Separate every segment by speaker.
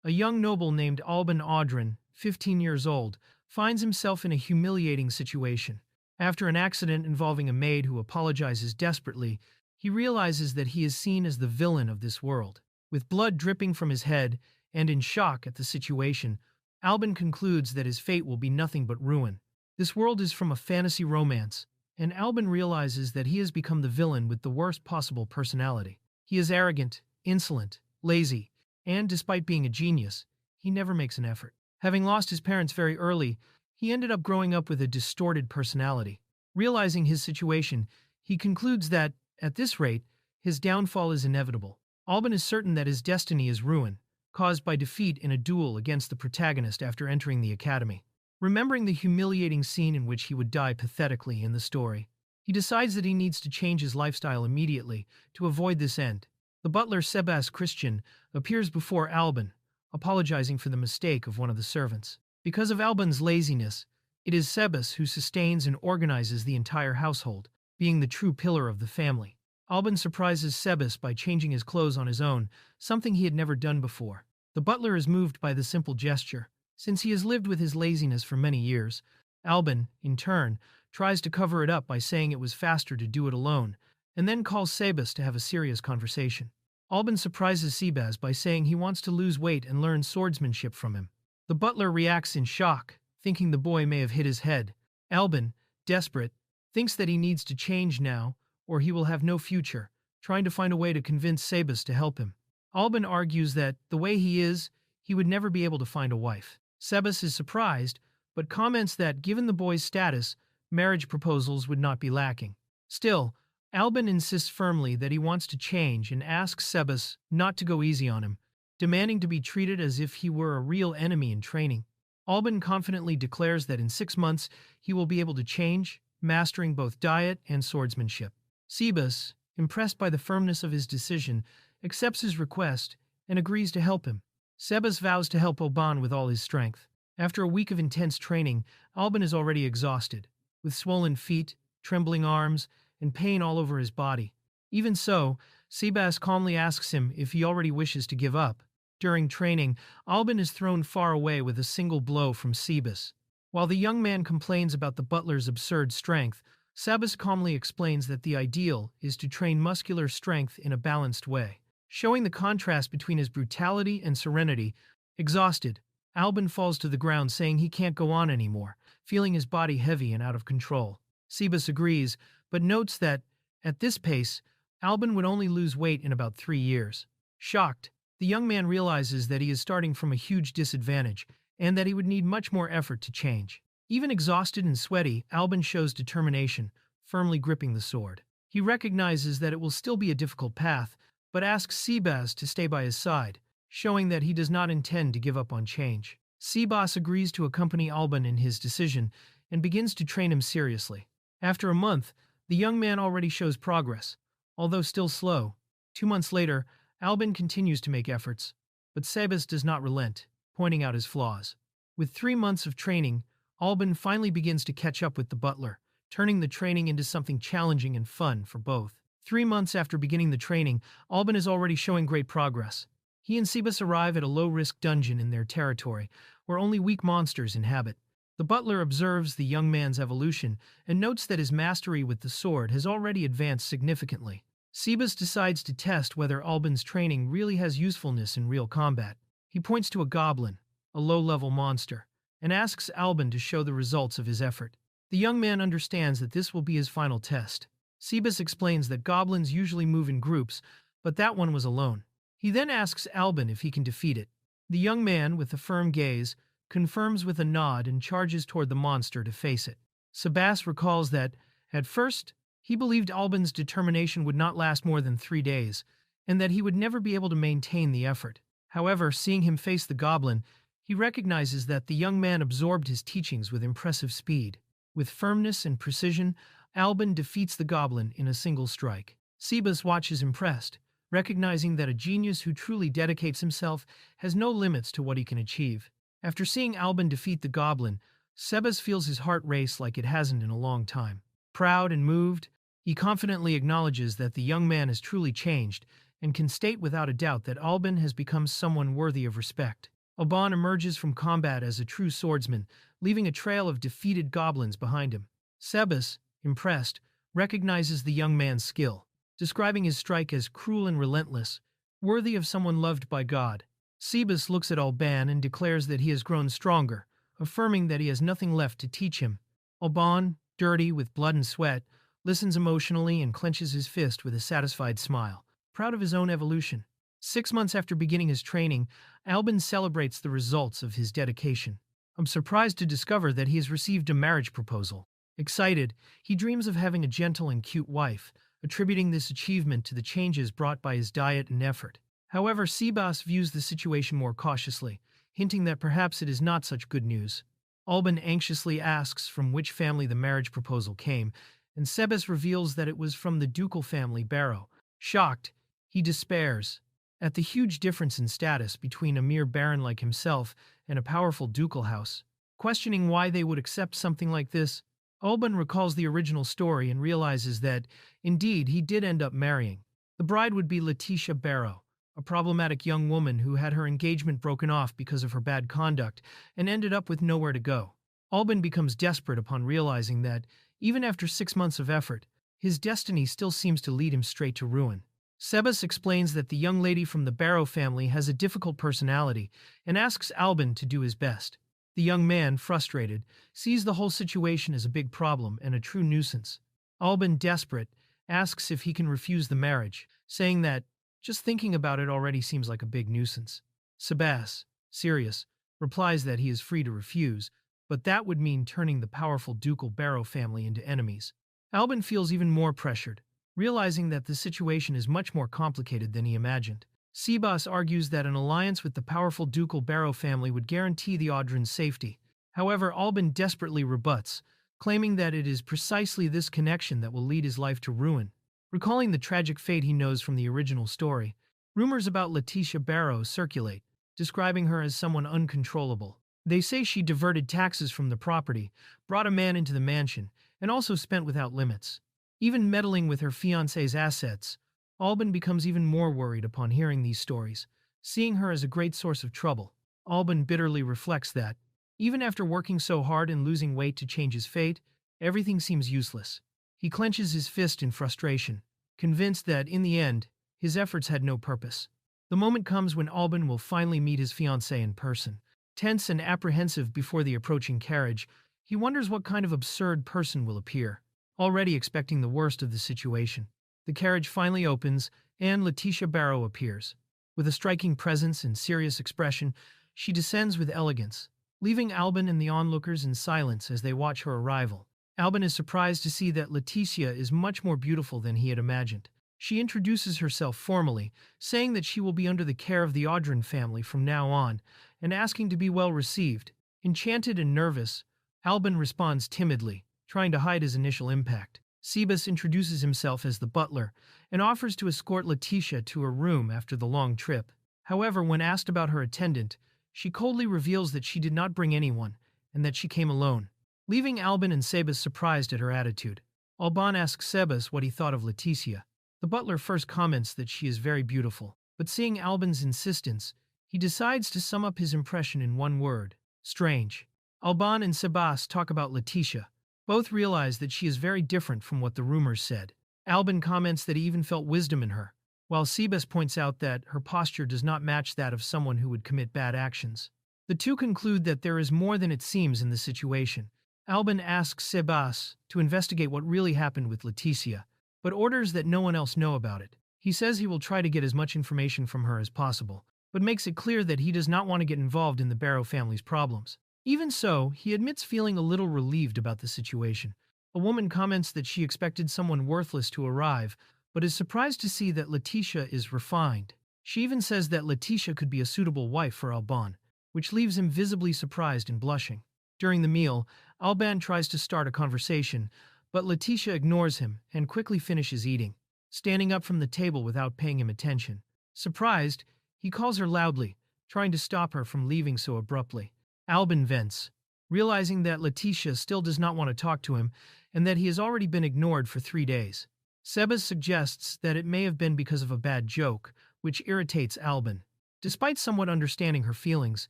Speaker 1: A young noble named Alban Audrin, 15 years old, finds himself in a humiliating situation. After an accident involving a maid who apologizes desperately, he realizes that he is seen as the villain of this world. With blood dripping from his head and in shock at the situation, Alban concludes that his fate will be nothing but ruin. This world is from a fantasy romance, and Alban realizes that he has become the villain with the worst possible personality. He is arrogant, insolent, lazy, and despite being a genius, he never makes an effort. Having lost his parents very early, he ended up growing up with a distorted personality. Realizing his situation, he concludes that, at this rate, his downfall is inevitable. Alban is certain that his destiny is ruin, caused by defeat in a duel against the protagonist after entering the academy. Remembering the humiliating scene in which he would die pathetically in the story, he decides that he needs to change his lifestyle immediately to avoid this end. The butler Sebas Christian appears before Alban, apologizing for the mistake of one of the servants. Because of Alban's laziness, it is Sebas who sustains and organizes the entire household, being the true pillar of the family. Alban surprises Sebas by changing his clothes on his own, something he had never done before. The butler is moved by the simple gesture. Since he has lived with his laziness for many years, Alban, in turn, tries to cover it up by saying it was faster to do it alone, and then calls Sebas to have a serious conversation. Alban surprises Sebas by saying he wants to lose weight and learn swordsmanship from him. The butler reacts in shock, thinking the boy may have hit his head. Alban, desperate, thinks that he needs to change now, or he will have no future, trying to find a way to convince Sebas to help him. Alban argues that, the way he is, he would never be able to find a wife. Sebas is surprised, but comments that, given the boy's status, marriage proposals would not be lacking. Still, Alban insists firmly that he wants to change and asks Sebas not to go easy on him, demanding to be treated as if he were a real enemy in training. Alban confidently declares that in 6 months he will be able to change, mastering both diet and swordsmanship. Sebas, impressed by the firmness of his decision, accepts his request and agrees to help him. Sebas vows to help Alban with all his strength. After a week of intense training, Alban is already exhausted, with swollen feet, trembling arms, and pain all over his body. Even so, Sebas calmly asks him if he already wishes to give up. During training, Alban is thrown far away with a single blow from Sebas. While the young man complains about the butler's absurd strength, Sebas calmly explains that the ideal is to train muscular strength in a balanced way. Showing the contrast between his brutality and serenity, exhausted, Alban falls to the ground saying he can't go on anymore, feeling his body heavy and out of control. Sebas agrees, but notes that, at this pace, Alban would only lose weight in about 3 years. Shocked, the young man realizes that he is starting from a huge disadvantage and that he would need much more effort to change. Even exhausted and sweaty, Alban shows determination, firmly gripping the sword. He recognizes that it will still be a difficult path, but asks Sebas to stay by his side, showing that he does not intend to give up on change. Sebas agrees to accompany Alban in his decision and begins to train him seriously. After a month, the young man already shows progress, although still slow. 2 months later, Alban continues to make efforts, but Sebas does not relent, pointing out his flaws. With 3 months of training, Alban finally begins to catch up with the butler, turning the training into something challenging and fun for both. 3 months after beginning the training, Alban is already showing great progress. He and Sebas arrive at a low-risk dungeon in their territory, where only weak monsters inhabit. The butler observes the young man's evolution and notes that his mastery with the sword has already advanced significantly. Sebas decides to test whether Alban's training really has usefulness in real combat. He points to a goblin, a low-level monster, and asks Alban to show the results of his effort. The young man understands that this will be his final test. Sebas explains that goblins usually move in groups, but that one was alone. He then asks Alban if he can defeat it. The young man, with a firm gaze, confirms with a nod and charges toward the monster to face it. Sebas recalls that, at first, he believed Alban's determination would not last more than 3 days, and that he would never be able to maintain the effort. However, seeing him face the goblin, he recognizes that the young man absorbed his teachings with impressive speed. With firmness and precision, Alban defeats the goblin in a single strike. Sebas watches impressed, recognizing that a genius who truly dedicates himself has no limits to what he can achieve. After seeing Alban defeat the goblin, Sebas feels his heart race like it hasn't in a long time. Proud and moved, he confidently acknowledges that the young man has truly changed and can state without a doubt that Alban has become someone worthy of respect. Alban emerges from combat as a true swordsman, leaving a trail of defeated goblins behind him. Sebas, impressed, recognizes the young man's skill, describing his strike as cruel and relentless, worthy of someone loved by God. Sebas looks at Alban and declares that he has grown stronger, affirming that he has nothing left to teach him. Alban, dirty with blood and sweat, listens emotionally and clenches his fist with a satisfied smile, proud of his own evolution. 6 months after beginning his training, Alban celebrates the results of his dedication. I'm surprised to discover that he has received a marriage proposal. Excited, he dreams of having a gentle and cute wife, attributing this achievement to the changes brought by his diet and effort. However, Sebas views the situation more cautiously, hinting that perhaps it is not such good news. Alban anxiously asks from which family the marriage proposal came, and Sebas reveals that it was from the ducal family Barrow. Shocked, he despairs at the huge difference in status between a mere baron like himself and a powerful ducal house. Questioning why they would accept something like this, Alban recalls the original story and realizes that, indeed, he did end up marrying. The bride would be Letitia Barrow, a problematic young woman who had her engagement broken off because of her bad conduct and ended up with nowhere to go. Alban becomes desperate upon realizing that, even after 6 months of effort, his destiny still seems to lead him straight to ruin. Sebas explains that the young lady from the Barrow family has a difficult personality and asks Alban to do his best. The young man, frustrated, sees the whole situation as a big problem and a true nuisance. Alban, desperate, asks if he can refuse the marriage, saying that just thinking about it already seems like a big nuisance. Sebas, serious, replies that he is free to refuse, but that would mean turning the powerful ducal Barrow family into enemies. Alban feels even more pressured, realizing that the situation is much more complicated than he imagined. Sebas argues that an alliance with the powerful ducal Barrow family would guarantee the Audren's safety. However, Alban desperately rebuts, claiming that it is precisely this connection that will lead his life to ruin. Recalling the tragic fate he knows from the original story, rumors about Letitia Barrow circulate, describing her as someone uncontrollable. They say she diverted taxes from the property, brought a man into the mansion, and also spent without limits. Even meddling with her fiancé's assets, Alban becomes even more worried upon hearing these stories, seeing her as a great source of trouble. Alban bitterly reflects that, even after working so hard and losing weight to change his fate, everything seems useless. He clenches his fist in frustration, convinced that, in the end, his efforts had no purpose. The moment comes when Alban will finally meet his fiancée in person. Tense and apprehensive before the approaching carriage, he wonders what kind of absurd person will appear, already expecting the worst of the situation. The carriage finally opens, and Letitia Barrow appears. With a striking presence and serious expression, she descends with elegance, leaving Alban and the onlookers in silence as they watch her arrival. Alban is surprised to see that Letitia is much more beautiful than he had imagined. She introduces herself formally, saying that she will be under the care of the Audren family from now on, and asking to be well received. Enchanted and nervous, Alban responds timidly, trying to hide his initial impact. Sebas introduces himself as the butler and offers to escort Letitia to her room after the long trip. However, when asked about her attendant, she coldly reveals that she did not bring anyone and that she came alone, leaving Alban and Sebas surprised at her attitude. Alban asks Sebas what he thought of Letitia. The butler first comments that she is very beautiful, but seeing Alban's insistence, he decides to sum up his impression in one word: strange. Alban and Sebas talk about Letitia. Both realize that she is very different from what the rumors said. Alban comments that he even felt wisdom in her, while Sebas points out that her posture does not match that of someone who would commit bad actions. The two conclude that there is more than it seems in the situation. Alban asks Sebas to investigate what really happened with Letitia, but orders that no one else know about it. He says he will try to get as much information from her as possible, but makes it clear that he does not want to get involved in the Barrow family's problems. Even so, he admits feeling a little relieved about the situation. A woman comments that she expected someone worthless to arrive, but is surprised to see that Letitia is refined. She even says that Letitia could be a suitable wife for Alban, which leaves him visibly surprised and blushing. During the meal, Alban tries to start a conversation, but Letitia ignores him and quickly finishes eating, standing up from the table without paying him attention. Surprised, he calls her loudly, trying to stop her from leaving so abruptly. Alban vents, realizing that Letitia still does not want to talk to him and that he has already been ignored for 3 days. Sebas suggests that it may have been because of a bad joke, which irritates Alban. Despite somewhat understanding her feelings,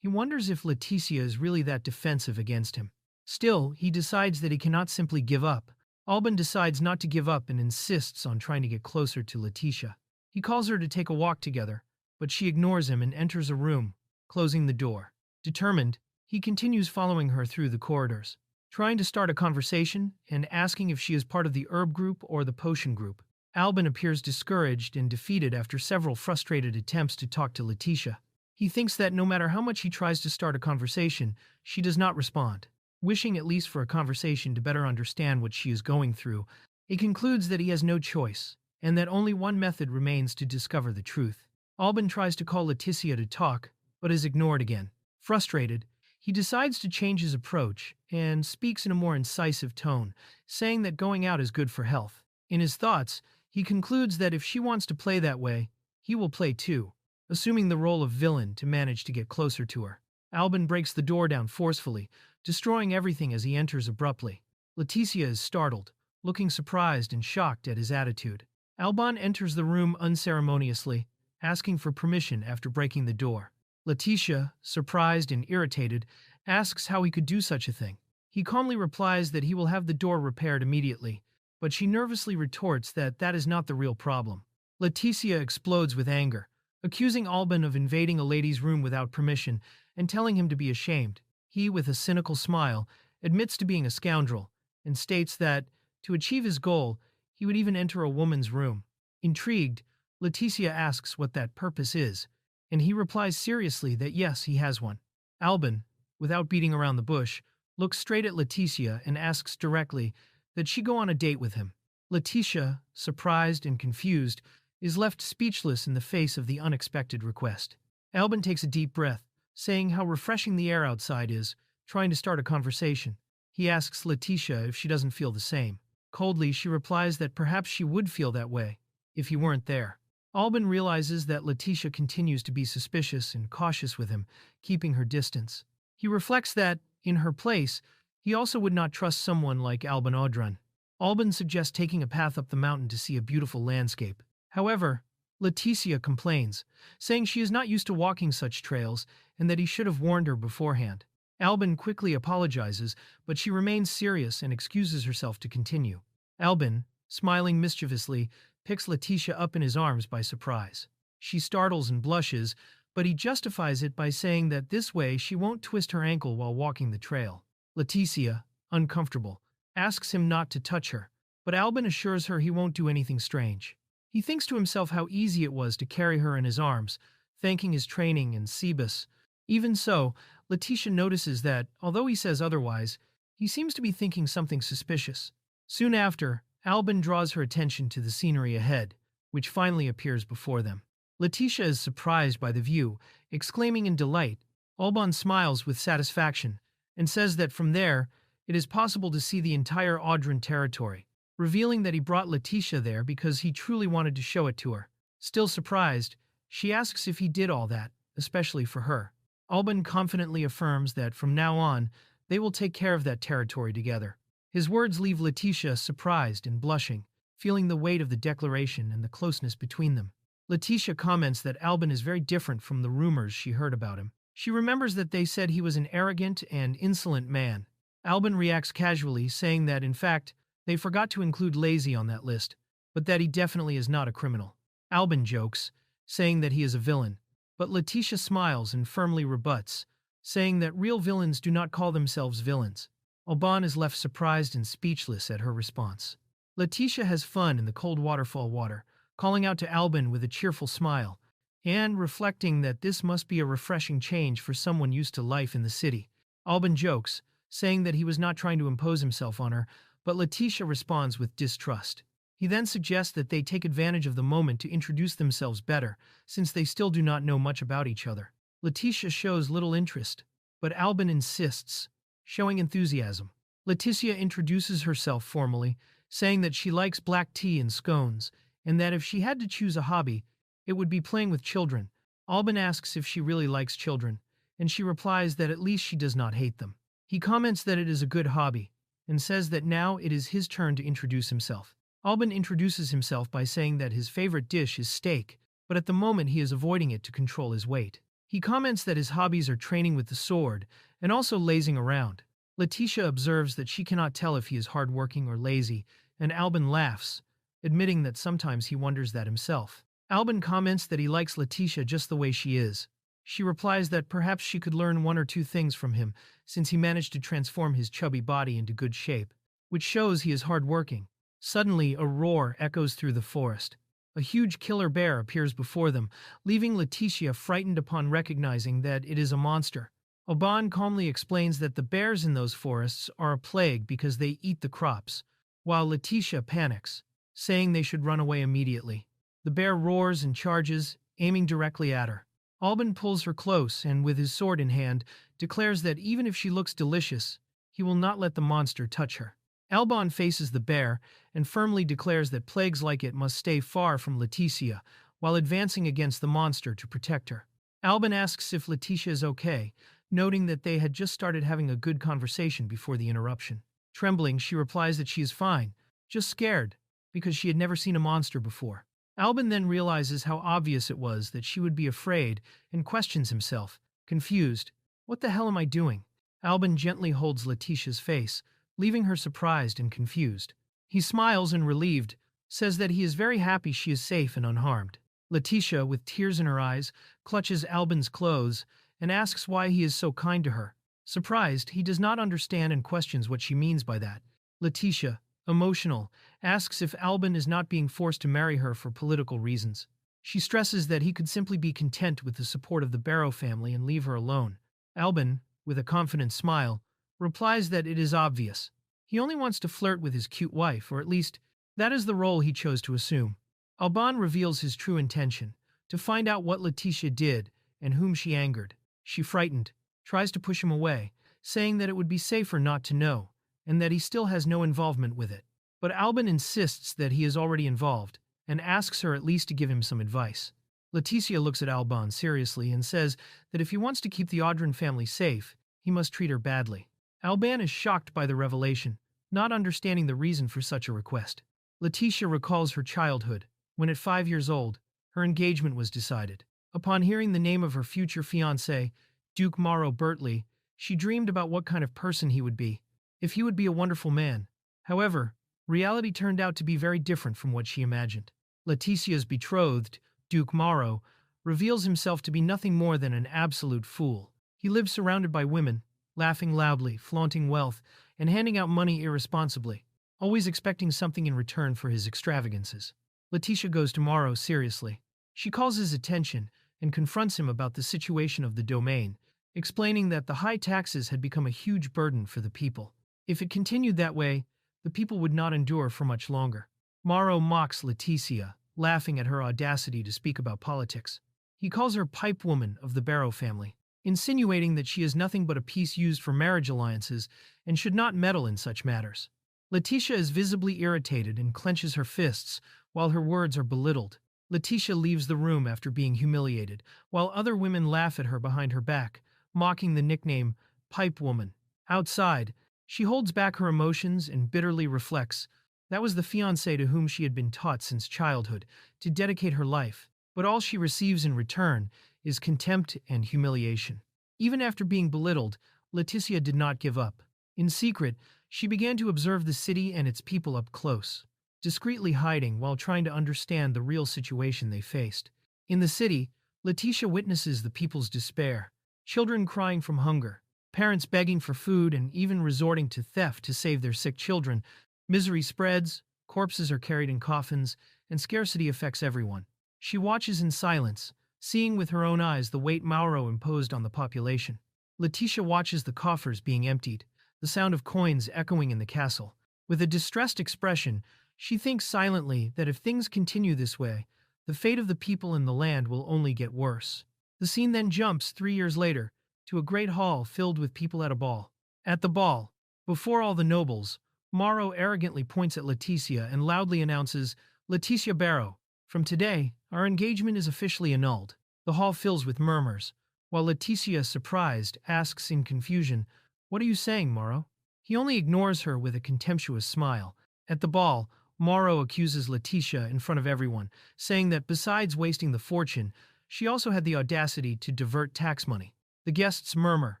Speaker 1: he wonders if Leticia is really that defensive against him. Still, he decides that he cannot simply give up. Alban decides not to give up and insists on trying to get closer to Leticia. He calls her to take a walk together, but she ignores him and enters a room, closing the door. Determined, he continues following her through the corridors, trying to start a conversation and asking if she is part of the herb group or the potion group. Alban appears discouraged and defeated after several frustrated attempts to talk to Leticia. He thinks that no matter how much he tries to start a conversation, she does not respond. Wishing at least for a conversation to better understand what she is going through, he concludes that he has no choice, and that only one method remains to discover the truth. Alban tries to call Leticia to talk, but is ignored again. Frustrated, he decides to change his approach and speaks in a more incisive tone, saying that going out is good for health. In his thoughts, he concludes that if she wants to play that way, he will play too, assuming the role of villain to manage to get closer to her. Alban breaks the door down forcefully, destroying everything as he enters abruptly. Leticia is startled, looking surprised and shocked at his attitude. Alban enters the room unceremoniously, asking for permission after breaking the door. Leticia, surprised and irritated, asks how he could do such a thing. He calmly replies that he will have the door repaired immediately, but she nervously retorts that that is not the real problem. Leticia explodes with anger, accusing Alban of invading a lady's room without permission and telling him to be ashamed. He, with a cynical smile, admits to being a scoundrel and states that, to achieve his goal, he would even enter a woman's room. Intrigued, Leticia asks what that purpose is, and he replies seriously that yes, he has one. Alban, without beating around the bush, looks straight at Leticia and asks directly that she go on a date with him. Leticia, surprised and confused, is left speechless in the face of the unexpected request. Alban takes a deep breath, saying how refreshing the air outside is, trying to start a conversation. He asks Leticia if she doesn't feel the same. Coldly, she replies that perhaps she would feel that way if he weren't there. Alban realizes that Leticia continues to be suspicious and cautious with him, keeping her distance. He reflects that, in her place, he also would not trust someone like Alban Audran. Alban suggests taking a path up the mountain to see a beautiful landscape. However, Leticia complains, saying she is not used to walking such trails and that he should have warned her beforehand. Alban quickly apologizes, but she remains serious and excuses herself to continue. Alban, smiling mischievously, picks Leticia up in his arms by surprise. She startles and blushes, but he justifies it by saying that this way she won't twist her ankle while walking the trail. Leticia, uncomfortable, asks him not to touch her, but Alban assures her he won't do anything strange. He thinks to himself how easy it was to carry her in his arms, thanking his training and Cebus. Even so, Leticia notices that, although he says otherwise, he seems to be thinking something suspicious. Soon after, Alban draws her attention to the scenery ahead, which finally appears before them. Leticia is surprised by the view, exclaiming in delight. Alban smiles with satisfaction and says that from there, it is possible to see the entire Audran territory, revealing that he brought Leticia there because he truly wanted to show it to her. Still surprised, she asks if he did all that, especially for her. Alban confidently affirms that from now on, they will take care of that territory together. His words leave Leticia surprised and blushing, feeling the weight of the declaration and the closeness between them. Leticia comments that Alban is very different from the rumors she heard about him. She remembers that they said he was an arrogant and insolent man. Alban reacts casually, saying that, in fact, they forgot to include lazy on that list, but that he definitely is not a criminal. Alban jokes, saying that he is a villain, but Leticia smiles and firmly rebuts, saying that real villains do not call themselves villains. Alban is left surprised and speechless at her response. Leticia has fun in the cold waterfall water, calling out to Alban with a cheerful smile, and reflecting that this must be a refreshing change for someone used to life in the city. Alban jokes, saying that he was not trying to impose himself on her, but Leticia responds with distrust. He then suggests that they take advantage of the moment to introduce themselves better, since they still do not know much about each other. Leticia shows little interest, but Alban insists, showing enthusiasm. Leticia introduces herself formally, saying that she likes black tea and scones, and that if she had to choose a hobby, it would be playing with children. Alban asks if she really likes children, and she replies that at least she does not hate them. He comments that it is a good hobby, and says that now it is his turn to introduce himself. Alban introduces himself by saying that his favorite dish is steak, but at the moment he is avoiding it to control his weight. He comments that his hobbies are training with the sword and also lazing around. Letitia observes that she cannot tell if he is hardworking or lazy, and Albin laughs, admitting that sometimes he wonders that himself. Albin comments that he likes Letitia just the way she is. She replies that perhaps she could learn one or two things from him, since he managed to transform his chubby body into good shape, which shows he is hardworking. Suddenly, a roar echoes through the forest. A huge killer bear appears before them, leaving Letitia frightened upon recognizing that it is a monster. Oban calmly explains that the bears in those forests are a plague because they eat the crops, while Letitia panics, saying they should run away immediately. The bear roars and charges, aiming directly at her. Albin pulls her close and, with his sword in hand, declares that even if she looks delicious, he will not let the monster touch her. Alban faces the bear and firmly declares that plagues like it must stay far from Letitia, while advancing against the monster to protect her. Albin asks if Letitia is okay, noting that they had just started having a good conversation before the interruption. Trembling, she replies that she is fine, just scared, because she had never seen a monster before. Albin then realizes how obvious it was that she would be afraid and questions himself, confused. What the hell am I doing? Albin gently holds Letitia's face, leaving her surprised and confused. He smiles and relieved, says that he is very happy she is safe and unharmed. Letitia, with tears in her eyes, clutches Albin's clothes and asks why he is so kind to her. Surprised, he does not understand and questions what she means by that. Letitia, emotional, asks if Albin is not being forced to marry her for political reasons. She stresses that he could simply be content with the support of the Barrow family and leave her alone. Albin, with a confident smile, replies that it is obvious. He only wants to flirt with his cute wife, or at least, that is the role he chose to assume. Alban reveals his true intention, to find out what Letitia did and whom she angered. She, frightened, tries to push him away, saying that it would be safer not to know, and that he still has no involvement with it. But Albin insists that he is already involved, and asks her at least to give him some advice. Letitia looks at Alban seriously and says that if he wants to keep the Audran family safe, he must treat her badly. Alban is shocked by the revelation, not understanding the reason for such a request. Letitia recalls her childhood, when at 5 years old, her engagement was decided. Upon hearing the name of her future fiancé, Duke Morrow Bertley, she dreamed about what kind of person he would be, if he would be a wonderful man. However, reality turned out to be very different from what she imagined. Letitia's betrothed, Duke Morrow, reveals himself to be nothing more than an absolute fool. He lives surrounded by women, laughing loudly, flaunting wealth, and handing out money irresponsibly, always expecting something in return for his extravagances. Letitia goes to Morrow seriously. She calls his attention and confronts him about the situation of the domain, explaining that the high taxes had become a huge burden for the people. If it continued that way, the people would not endure for much longer. Morrow mocks Letitia, laughing at her audacity to speak about politics. He calls her pipe woman of the Barrow family, insinuating that she is nothing but a piece used for marriage alliances and should not meddle in such matters. Letitia is visibly irritated and clenches her fists while her words are belittled. Letitia leaves the room after being humiliated, while other women laugh at her behind her back, mocking the nickname Pipe Woman. Outside, she holds back her emotions and bitterly reflects. That was the fiancé to whom she had been taught since childhood to dedicate her life, but all she receives in return is contempt and humiliation. Even after being belittled, Letitia did not give up. In secret, she began to observe the city and its people up close, discreetly hiding while trying to understand the real situation they faced. In the city, Letitia witnesses the people's despair, children crying from hunger, parents begging for food and even resorting to theft to save their sick children. Misery spreads, corpses are carried in coffins, and scarcity affects everyone. She watches in silence, seeing with her own eyes the weight Mauro imposed on the population. Letitia watches the coffers being emptied, the sound of coins echoing in the castle. With a distressed expression, she thinks silently that if things continue this way, the fate of the people in the land will only get worse. The scene then jumps 3 years later to a great hall filled with people at a ball. At the ball, before all the nobles, Mauro arrogantly points at Letitia and loudly announces, "Letitia Barrow, from today, our engagement is officially annulled." The hall fills with murmurs, while Letitia, surprised, asks in confusion, "What are you saying, Mauro?" He only ignores her with a contemptuous smile. At the ball, Mauro accuses Letitia in front of everyone, saying that besides wasting the fortune, she also had the audacity to divert tax money. The guests murmur,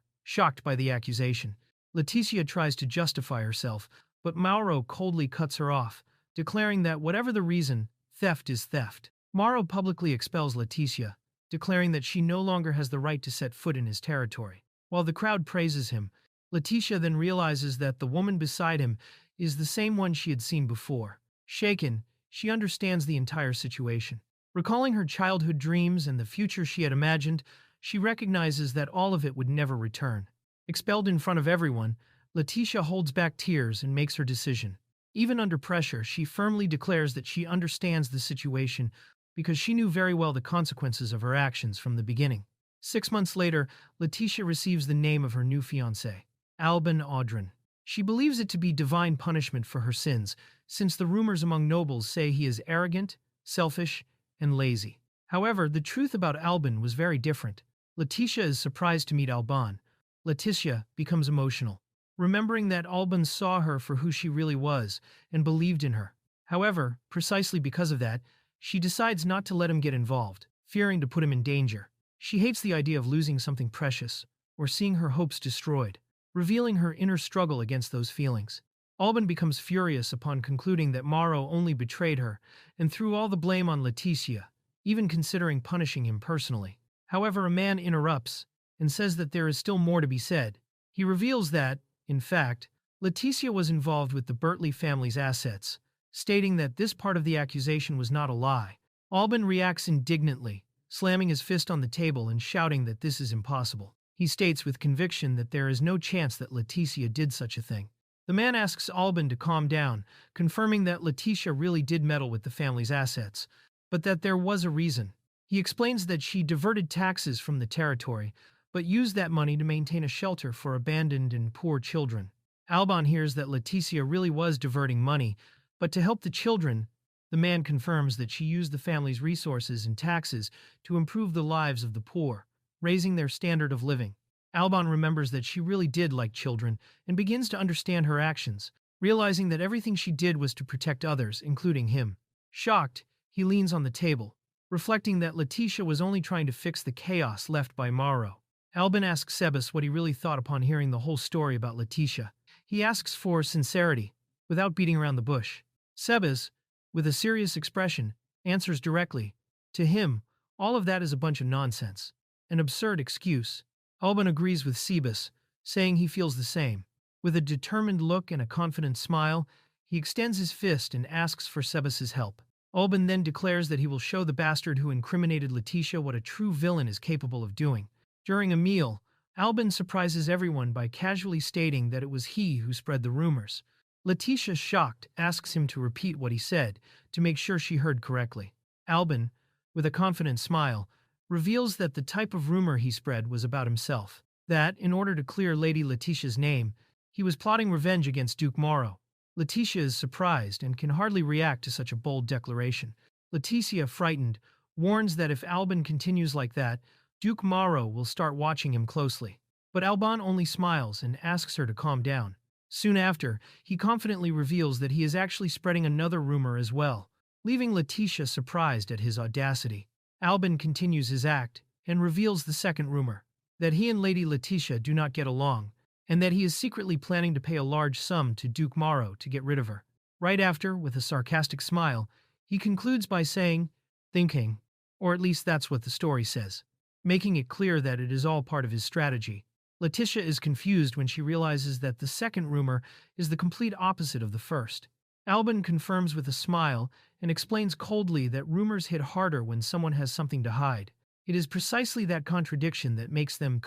Speaker 1: shocked by the accusation. Letitia tries to justify herself, but Mauro coldly cuts her off, declaring that whatever the reason, theft is theft. Mauro publicly expels Letitia, declaring that she no longer has the right to set foot in his territory. While the crowd praises him, Letitia then realizes that the woman beside him is the same one she had seen before. Shaken, she understands the entire situation. Recalling her childhood dreams and the future she had imagined, she recognizes that all of it would never return. Expelled in front of everyone, Letitia holds back tears and makes her decision. Even under pressure, she firmly declares that she understands the situation because she knew very well the consequences of her actions from the beginning. 6 months later, Letitia receives the name of her new fiancé, Albin Audrin. She believes it to be divine punishment for her sins, since the rumors among nobles say he is arrogant, selfish, and lazy. However, the truth about Albin was very different. Letitia is surprised to meet Alban. Letitia becomes emotional, remembering that Albin saw her for who she really was and believed in her. However, precisely because of that, she decides not to let him get involved, fearing to put him in danger. She hates the idea of losing something precious or seeing her hopes destroyed, revealing her inner struggle against those feelings. Albin becomes furious upon concluding that Mauro only betrayed her and threw all the blame on Letitia, even considering punishing him personally. However, a man interrupts and says that there is still more to be said. He reveals that, in fact, Letitia was involved with the Bertley family's assets, stating that this part of the accusation was not a lie. Albin reacts indignantly, slamming his fist on the table and shouting that this is impossible. He states with conviction that there is no chance that Letitia did such a thing. The man asks Albin to calm down, confirming that Letitia really did meddle with the family's assets, but that there was a reason. He explains that she diverted taxes from the territory, but used that money to maintain a shelter for abandoned and poor children. Alban hears that Letitia really was diverting money, but to help the children, the man confirms that she used the family's resources and taxes to improve the lives of the poor, raising their standard of living. Alban remembers that she really did like children and begins to understand her actions, realizing that everything she did was to protect others, including him. Shocked, he leans on the table, reflecting that Letitia was only trying to fix the chaos left by Mauro. Albin asks Sebas what he really thought upon hearing the whole story about Letitia. He asks for sincerity, without beating around the bush. Sebas, with a serious expression, answers directly. To him, all of that is a bunch of nonsense, an absurd excuse. Albin agrees with Sebas, saying he feels the same. With a determined look and a confident smile, he extends his fist and asks for Sebas's help. Albin then declares that he will show the bastard who incriminated Letitia what a true villain is capable of doing. During a meal, Albin surprises everyone by casually stating that it was he who spread the rumors. Letitia, shocked, asks him to repeat what he said to make sure she heard correctly. Albin, with a confident smile, reveals that the type of rumor he spread was about himself, that, in order to clear Lady Letitia's name, he was plotting revenge against Duke Mauro. Letitia is surprised and can hardly react to such a bold declaration. Letitia, frightened, warns that if Albin continues like that, Duke Mauro will start watching him closely. But Alban only smiles and asks her to calm down. Soon after, he confidently reveals that he is actually spreading another rumor as well, leaving Letitia surprised at his audacity. Albin continues his act and reveals the second rumor, that he and Lady Letitia do not get along, and that he is secretly planning to pay a large sum to Duke Mauro to get rid of her. Right after, with a sarcastic smile, he concludes by saying, thinking, or at least that's what the story says, making it clear that it is all part of his strategy. Letitia is confused when she realizes that the second rumor is the complete opposite of the first. Albin confirms with a smile and explains coldly that rumors hit harder when someone has something to hide. It is precisely that contradiction that makes them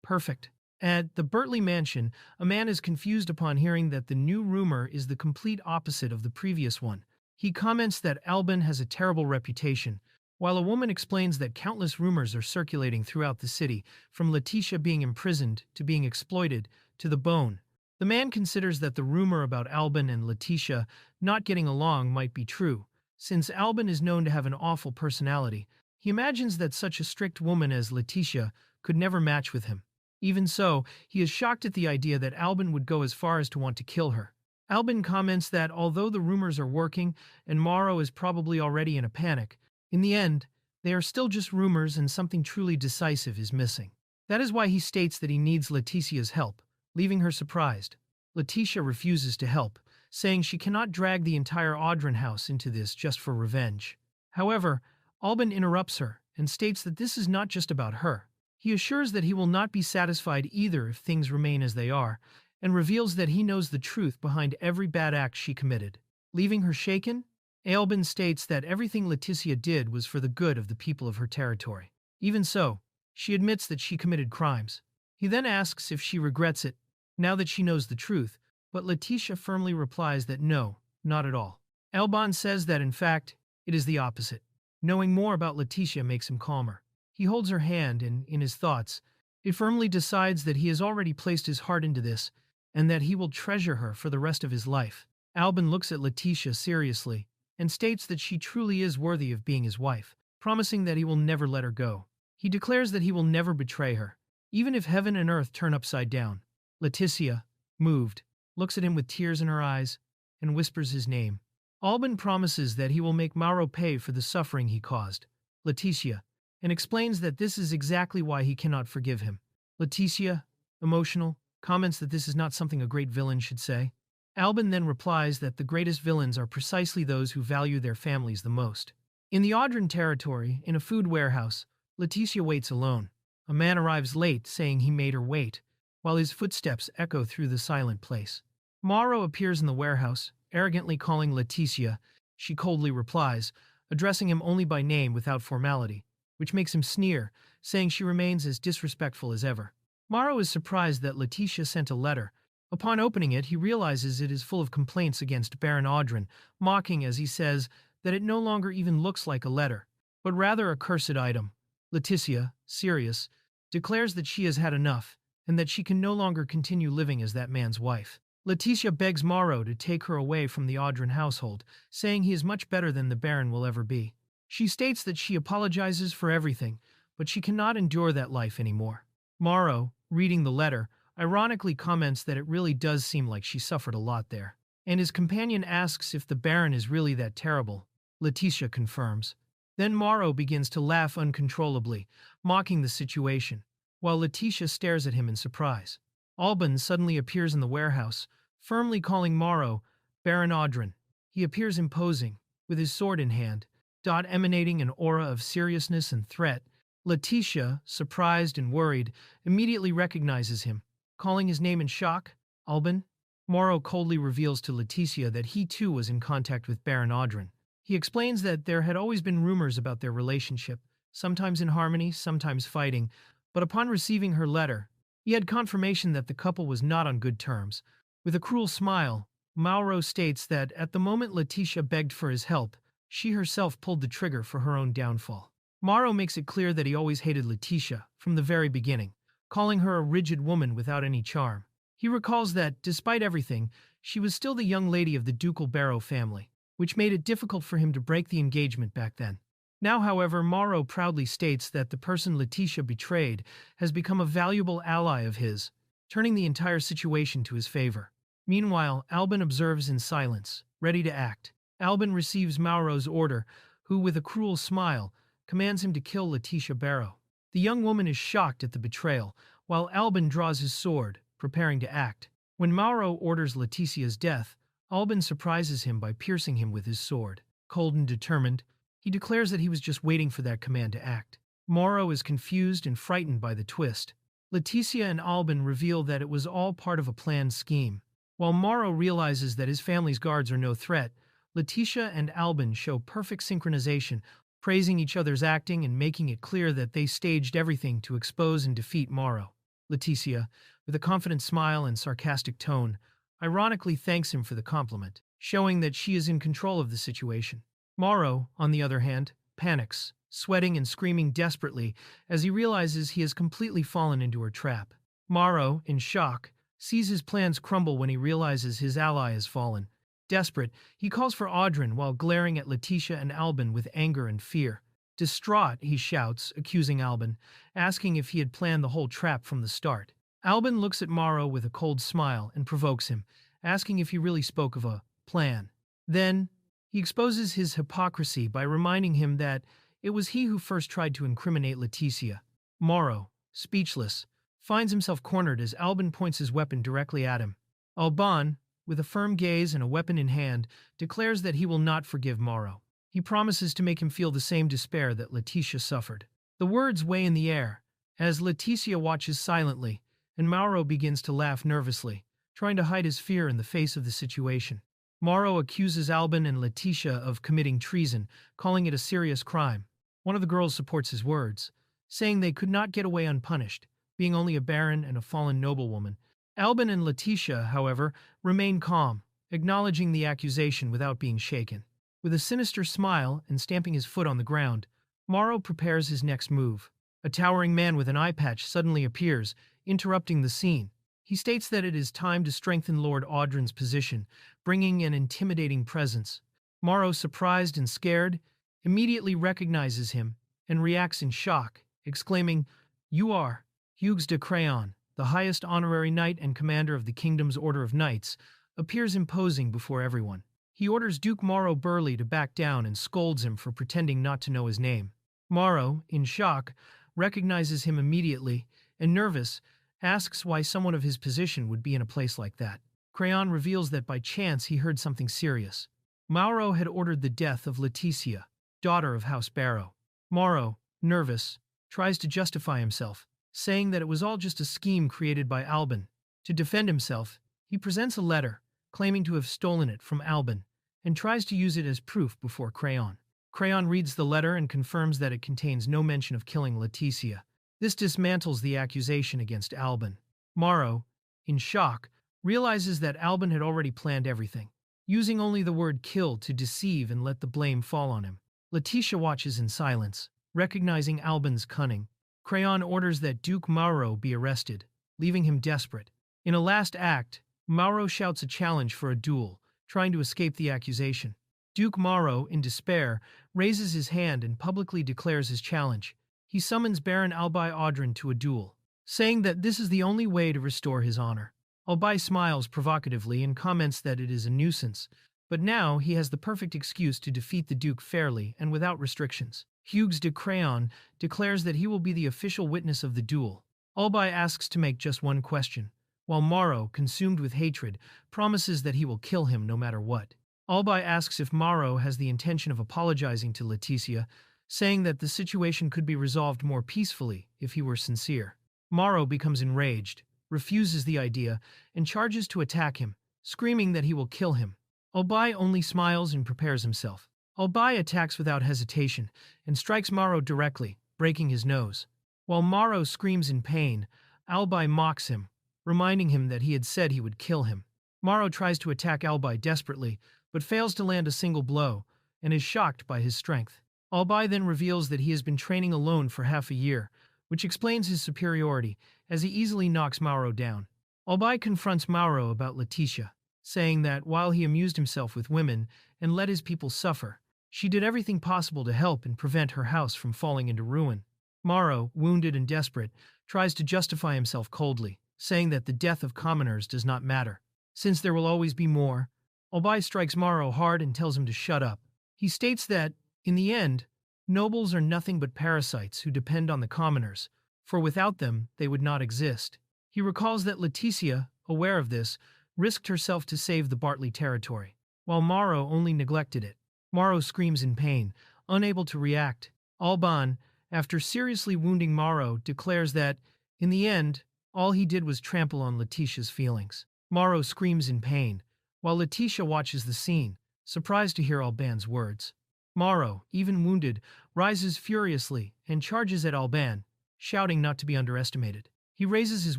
Speaker 1: perfect. At the Bertley mansion, a man is confused upon hearing that the new rumor is the complete opposite of the previous one. He comments that Albin has a terrible reputation, while a woman explains that countless rumors are circulating throughout the city, from Letitia being imprisoned to being exploited to the bone. The man considers that the rumor about Albin and Letitia not getting along might be true. Since Albin is known to have an awful personality, he imagines that such a strict woman as Letitia could never match with him. Even so, he is shocked at the idea that Albin would go as far as to want to kill her. Albin comments that although the rumors are working and Morrow is probably already in a panic, in the end, they are still just rumors and something truly decisive is missing. That is why he states that he needs Leticia's help, leaving her surprised. Leticia refuses to help, saying she cannot drag the entire Audron house into this just for revenge. However, Albin interrupts her and states that this is not just about her. He assures that he will not be satisfied either if things remain as they are, and reveals that he knows the truth behind every bad act she committed. Leaving her shaken, Albin states that everything Leticia did was for the good of the people of her territory. Even so, she admits that she committed crimes. He then asks if she regrets it, now that she knows the truth, but Leticia firmly replies that no, not at all. Albin says that in fact, it is the opposite. Knowing more about Leticia makes him calmer. He holds her hand and, in his thoughts, he firmly decides that he has already placed his heart into this and that he will treasure her for the rest of his life. Albin looks at Leticia seriously and states that she truly is worthy of being his wife, promising that he will never let her go. He declares that he will never betray her, even if heaven and earth turn upside down. Leticia, moved, looks at him with tears in her eyes and whispers his name. Albin promises that he will make Mauro pay for the suffering he caused, Leticia, and explains that this is exactly why he cannot forgive him. Leticia, emotional, comments that this is not something a great villain should say. Albin then replies that the greatest villains are precisely those who value their families the most. In the Audron territory, in a food warehouse, Leticia waits alone. A man arrives late, saying he made her wait, while his footsteps echo through the silent place. Mauro appears in the warehouse, arrogantly calling Leticia. She coldly replies, addressing him only by name without formality, which makes him sneer, saying she remains as disrespectful as ever. Mauro is surprised that Leticia sent a letter. Upon opening it, he realizes it is full of complaints against Baron Audron, mocking as he says that it no longer even looks like a letter, but rather a cursed item. Leticia, serious, declares that she has had enough, and that she can no longer continue living as that man's wife. Leticia begs Mauro to take her away from the Audron household, saying he is much better than the Baron will ever be. She states that she apologizes for everything, but she cannot endure that life anymore. Mauro, reading the letter, ironically comments that it really does seem like she suffered a lot there, and his companion asks if the Baron is really that terrible. Leticia confirms. Then Mauro begins to laugh uncontrollably, mocking the situation, while Leticia stares at him in surprise. Albin suddenly appears in the warehouse, firmly calling Mauro Baron Audron. He appears imposing, with his sword in hand, emanating an aura of seriousness and threat. Leticia, surprised and worried, immediately recognizes him, calling his name in shock, Albin. Mauro coldly reveals to Leticia that he too was in contact with Baron Audron. He explains that there had always been rumors about their relationship, sometimes in harmony, sometimes fighting, but upon receiving her letter, he had confirmation that the couple was not on good terms. With a cruel smile, Mauro states that at the moment Leticia begged for his help, she herself pulled the trigger for her own downfall. Mauro makes it clear that he always hated Leticia from the very beginning, calling her a rigid woman without any charm. He recalls that, despite everything, she was still the young lady of the ducal Barrow family, which made it difficult for him to break the engagement back then. Now, however, Mauro proudly states that the person Leticia betrayed has become a valuable ally of his, turning the entire situation to his favor. Meanwhile, Albin observes in silence, ready to act. Albin receives Mauro's order, who, with a cruel smile, commands him to kill Leticia Barrow. The young woman is shocked at the betrayal, while Albin draws his sword, preparing to act. When Mauro orders Leticia's death, Albin surprises him by piercing him with his sword. Cold and determined, he declares that he was just waiting for that command to act. Mauro is confused and frightened by the twist. Leticia and Albin reveal that it was all part of a planned scheme. While Mauro realizes that his family's guards are no threat, Leticia and Albin show perfect synchronization, praising each other's acting and making it clear that they staged everything to expose and defeat Mauro. Leticia, with a confident smile and sarcastic tone, ironically thanks him for the compliment, showing that she is in control of the situation. Mauro, on the other hand, panics, sweating and screaming desperately as he realizes he has completely fallen into her trap. Mauro, in shock, sees his plans crumble when he realizes his ally has fallen. Desperate, he calls for Audron while glaring at Leticia and Albin with anger and fear. Distraught, he shouts, accusing Albin, asking if he had planned the whole trap from the start. Albin looks at Mauro with a cold smile and provokes him, asking if he really spoke of a plan. Then, he exposes his hypocrisy by reminding him that it was he who first tried to incriminate Leticia. Morrow, speechless, finds himself cornered as Alban points his weapon directly at him. Alban, with a firm gaze and a weapon in hand, declares that he will not forgive Morrow. He promises to make him feel the same despair that Leticia suffered. The words weigh in the air, as Leticia watches silently, and Morrow begins to laugh nervously, trying to hide his fear in the face of the situation. Morrow accuses Alban and Leticia of committing treason, calling it a serious crime. One of the girls supports his words, saying they could not get away unpunished, being only a baron and a fallen noblewoman. Alban and Leticia, however, remain calm, acknowledging the accusation without being shaken. With a sinister smile and stamping his foot on the ground, Morrow prepares his next move. A towering man with an eye patch suddenly appears, interrupting the scene. He states that it is time to strengthen Lord Audrin's position, bringing an intimidating presence. Morrow, surprised and scared, immediately recognizes him and reacts in shock, exclaiming, "You are Hugues de Crayon, the highest honorary knight and commander of the kingdom's Order of Knights," appears imposing before everyone. He orders Duke Morrow Burley to back down and scolds him for pretending not to know his name. Morrow, in shock, recognizes him immediately and, nervous, asks why someone of his position would be in a place like that. Crayon reveals that by chance he heard something serious. Morrow had ordered the death of Leticia, daughter of House Barrow. Morrow, nervous, tries to justify himself, saying that it was all just a scheme created by Alban. To defend himself, he presents a letter, claiming to have stolen it from Alban, and tries to use it as proof before Crayon. Crayon reads the letter and confirms that it contains no mention of killing Leticia. This dismantles the accusation against Alban. Morrow, in shock, realizes that Alban had already planned everything, using only the word kill to deceive and let the blame fall on him. Leticia watches in silence, recognizing Alban's cunning. Crayon orders that Duke Morrow be arrested, leaving him desperate. In a last act, Morrow shouts a challenge for a duel, trying to escape the accusation. Duke Morrow, in despair, raises his hand and publicly declares his challenge. He summons Baron Albai Audrin to a duel, saying that this is the only way to restore his honor. Albai smiles provocatively and comments that it is a nuisance, but now he has the perfect excuse to defeat the Duke fairly and without restrictions. Hugues de Crayon declares that he will be the official witness of the duel. Albai asks to make just one question, while Morrow, consumed with hatred, promises that he will kill him no matter what. Albai asks if Morrow has the intention of apologizing to Leticia, saying that the situation could be resolved more peacefully if he were sincere. Morrow becomes enraged, refuses the idea, and charges to attack him, screaming that he will kill him. Albai only smiles and prepares himself. Albai attacks without hesitation and strikes Morrow directly, breaking his nose. While Morrow screams in pain, Albai mocks him, reminding him that he had said he would kill him. Morrow tries to attack Albai desperately, but fails to land a single blow, and is shocked by his strength. Albai then reveals that he has been training alone for half a year, which explains his superiority, as he easily knocks Morrow down. Albai confronts Morrow about Leticia, saying that while he amused himself with women and let his people suffer, she did everything possible to help and prevent her house from falling into ruin. Morrow, wounded and desperate, tries to justify himself coldly, saying that the death of commoners does not matter, since there will always be more. Albai strikes Morrow hard and tells him to shut up. He states that, in the end, nobles are nothing but parasites who depend on the commoners, for without them they would not exist. He recalls that Leticia, aware of this, risked herself to save the Bartley territory, while Morrow only neglected it. Morrow screams in pain, unable to react. Alban, after seriously wounding Morrow, declares that, in the end, all he did was trample on Leticia's feelings. Morrow screams in pain, while Leticia watches the scene, surprised to hear Alban's words. Morrow, even wounded, rises furiously and charges at Alban, shouting not to be underestimated. He raises his